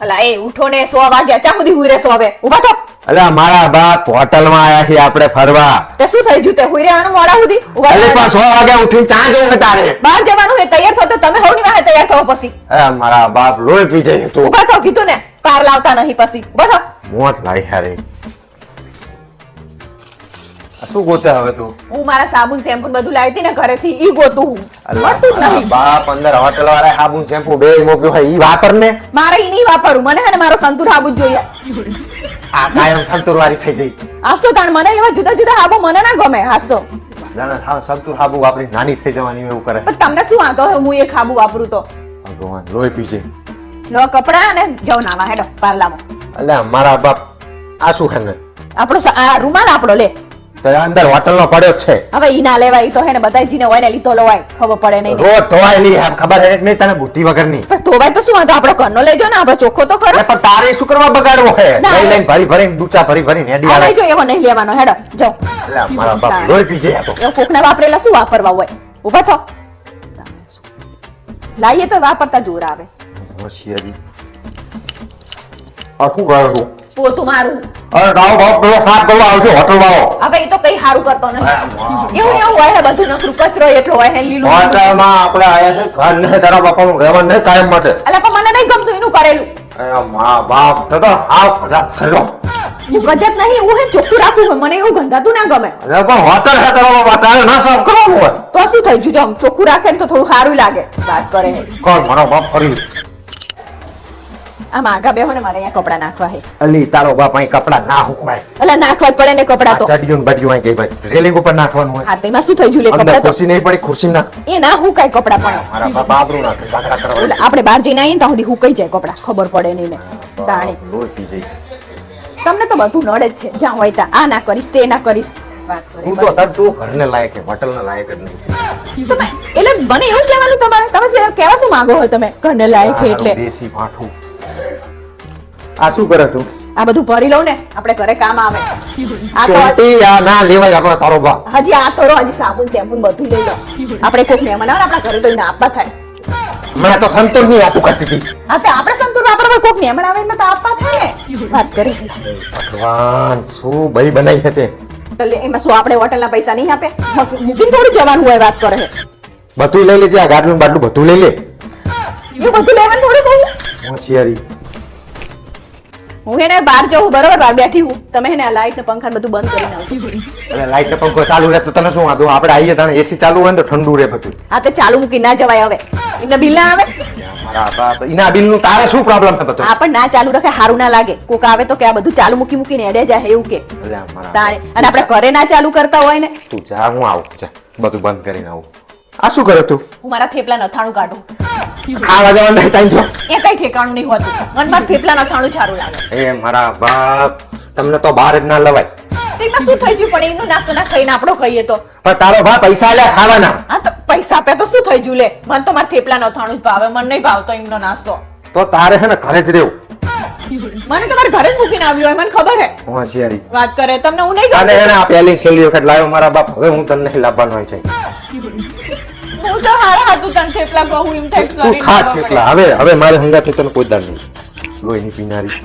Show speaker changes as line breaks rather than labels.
અલા એ ઉઠો ને 100 વાગ્યા ચા સુધી હુઈ રહેશો હવે ઊભા થો
અલા મારા બાપ હોટલમાં આયા છે આપણે ફરવા
તે શું થઈ ગયું તે હુઈ રહેવાનું મોડા સુધી ઊભા
અલે
થો.
પણ 100 વાગે ઉઠીને ચા જોઉં તારે
બહાર જવાનું હે તૈયાર થો તો તમે હોની વાહે તૈયાર થવો પછી
અરે મારા બાપ લોહી પી જાય તું
ઊભા થો કીધું ને કાર લાવતા નહીં પછી ઊભા થો
મોત લાઈ હારે આ શું ગોતે હવે તું
હું મારા સાબુન શેમ્પુ બધું લાવી હતી ને ઘરેથી ઈ ગોતું હું
અલ્લા
મળતું જ નહીં
બાપ અંદર હોટલ વાળા સાબુન શેમ્પુ બે મોકલ્યું હોય ઈ વાપર ને
મારે ઈ નહીં વાપરવું મને હે ને મારો સંતુર હાબુ જ જોઈએ
આ કાયમ સંતુર વાળી થઈ જઈ
આજ તો તાણ મને એવા જુદા જુદા હાબુ મને ના ગમે આજ તો
જાણે સંતુર સાબુ વાપરી નાની થઈ જવાની એવું કરે
પણ તમને શું વાંધો હે હું એક હાબુ વાપરું તો
ભગવાન લોહી પી જાય
લો કપડા ને જાવ નાવા હેડો પાર્લામાં
અલ્યા મારા બાપ આ શું છે ને
આપણો આ રૂમાલ આપણો લે
તો અંદર હોટલ નો પડ્યો જ છે
હવે ઈ ના લેવાય ઈ તો હે ને બધાય જીને હોય ને લીધો લવાય ખબર પડે નહીં ને.
રોજ ધોવાયેલી આમ ખબર હે કે નહીં તને બુદ્ધિ વગરની
પણ ધોવાય તો શું વાંધો આપણો ઘરનો લેજો ને આપણો ચોખ્ખો તો ખરો
અરે પણ તારે શું કરવા બગાડવો હે
ના,
લઈ
હવે-
લઈને ભરી ભરીને દૂચા ભરી ભરીને હેડી
આ
આવે
લઈ જો એવો નહીં લેવાનો હેડો જાઓ
અલ્યા મારા બાપ લોહી પી જાય આ તો
એવો કોકના વાપરેલા શું વાપરવા હોય ઊભા થો લાઈએ તો વાપરતા જોર આવે
હોશિયારી આ શું કરે તું
પોતું મારું
અરે રાવ બાપ પેલો સાફ કરવા આવશે હોટલ વાળો
હવે ઈ તો કઈ સારું કરતો નથી એવું ને એવું હોય હે બધું નકરું કચરો એટલો હોય હે લીલું લીલું.
હોટલમાં આપણે આયા છે ઘર ને તારા બાપાનું રહેવાનું નહીં કાયમ માટે
અલા પણ મને નહીં ગમતું એનું કરેલું
અરે મા બાપ તો હાવ કદાચ છેલ્લો
હું ગજબ નહીં હું હે ચોખ્ખું રાખું છું. મને એવું ગંધાતું ના ગમે
અરે પણ હોટલ છે તારા બાપા તારે ના સાફ કરવાનું હોય
તો શું થઈ ગયું જો આમ ચોખ્ખું રાખે ને તો થોડું સારું લાગે વાત કરે હે
કોણ મારો બાપ ફરી
આમ આગા બેહો ને મારે અહીંયા કપડા નાખવા હે
અલી તારો બાપ અહીં કપડા ના હુકવાય
એટલે નાખવા જ પડે ને કપડા તો
ચડીયું ને બડિયું અહીં ગઈ ભાઈ રેલિંગ ઉપર નાખવાનું હોય
હા તો એમાં શું થઈ ગયું લે
અંદર
કપડા તો
ખુરશી નહીં પડી ખુરશી નાખ
એ ના હું કઈ કપડા પણ
મારા બાપ આબરૂ ના સાકડા કરવા
એટલે આપણે બહાર જઈને આવીએ ને ત્યાં સુધી હુકાઈ જાય કપડા ખબર પડે નહીં ને તાણી
લોહી પી જાય
તમને તો બધું નડે જ છે જ્યાં હોય ત્યાં આ ના કરીશ તે ના કરીશ વાત કરે
તું તો તાર તું ઘરને લાયક હે હોટલને લાયક જ નહીં
તમે એટલે મને એવું કહેવાનું તમારે તમે કેવા શું માંગો હોય તમે ઘરને લાયક છે એટલે
દેશી પાઠું આ શું કરે તું
આ બધું ભરી લઉં ને આપણે ઘરે કામ આવે આ તો
ચોંટી આ ના લેવાય આપણો તારો બાપ
હજી આ તો હજી સાબુન શેમ્પુ બધું લઈ લો આપણે કોક મહેમાન આવે ને આપણા ઘરે તો એને આપવા થાય
મને તો સંતોષ નહીં આતું કરતી હતી
આ તો આપણે સંતુર વાપરવા કોક મહેમાન આવે ને તો આપવા થાય ને વાત કરી
ભગવાન શું બઈ બનાવી હતી
તો એમાં શું આપણે હોટલના પૈસા નહીં આપે મૂકીને થોડું જવાનું હોય વાત કરે છે
બધું લઈ લેજે આ ગાડલું બાટલું બધું લઈ લે
એવું બધું લેવાનું થોડું કહું
હોશિયારી
હું એને બહાર જઉં બરોબર બહાર બેઠી હું તમે એને લાઈટ ને પંખા ને બધું બંધ કરી નાખો
અને લાઈટ ને પંખો ચાલુ રહે તો તને શું વાંધો આપણે આવીએ તાણે એસી ચાલુ હોય ને તો ઠંડુ રહે બધું
હા તે ચાલુ મૂકી ના જવાય હવે એમને બિલ ના આવે
મારા બાપ એના બિલ નું તારે શું પ્રોબ્લેમ છે બધો
આ પણ ના ચાલુ રાખે સારું ના લાગે કોક આવે તો કે આ બધું ચાલુ મૂકી મૂકીને એડે જાય એવું કે
અલ્યા મારા
તાણે અને આપણે ઘરે ના ચાલુ કરતા હોય ને
તું જા હું આવું જા બધું બંધ કરીને આવું આ શું કરે તું
હું મારા થેપલા નથાણું કાઢું
ખાવા જવાનો ટાઈમ થયો
એ કઈ ઠેકાણું નહીં હોતું મનમાં થેપલા નથાણું સારું લાગે
એ મારા બાપ તમને તો બહાર જ ના લવાય
તો એમાં શું થઈ ગયું પણ એમનો નાસ્તો ના ખાઈને આપણો ખાઈએ તો
પણ તારો ભાઈ પૈસા લે ખાવાના
હા તો પૈસા આપે તો શું થઈ ગયું લે મને તો મારા થેપલા નથાણું જ ભાવે મને નહીં ભાવતો એમનો નાસ્તો
તો તારે છે ને ઘરે જ રહેવું
મને તમારે ઘરે જ મૂકીને આવ્યો હોય મને ખબર હે
હોશિયારી
વાત કરે તમને હું નહીં
અને
ગમતું
એને આ પહેલી છેલ્લી વખત લાવ્યો મારા બાપ હવે હું તને નહીં લાવવાનો હોય છે
હું તો હારા હાથું તને થેપલા કહું એમ થાય
તું ખા થેપલા હવે મારે હંગાથી તને કોઈ દાડ નહીં લોહીની પીનારી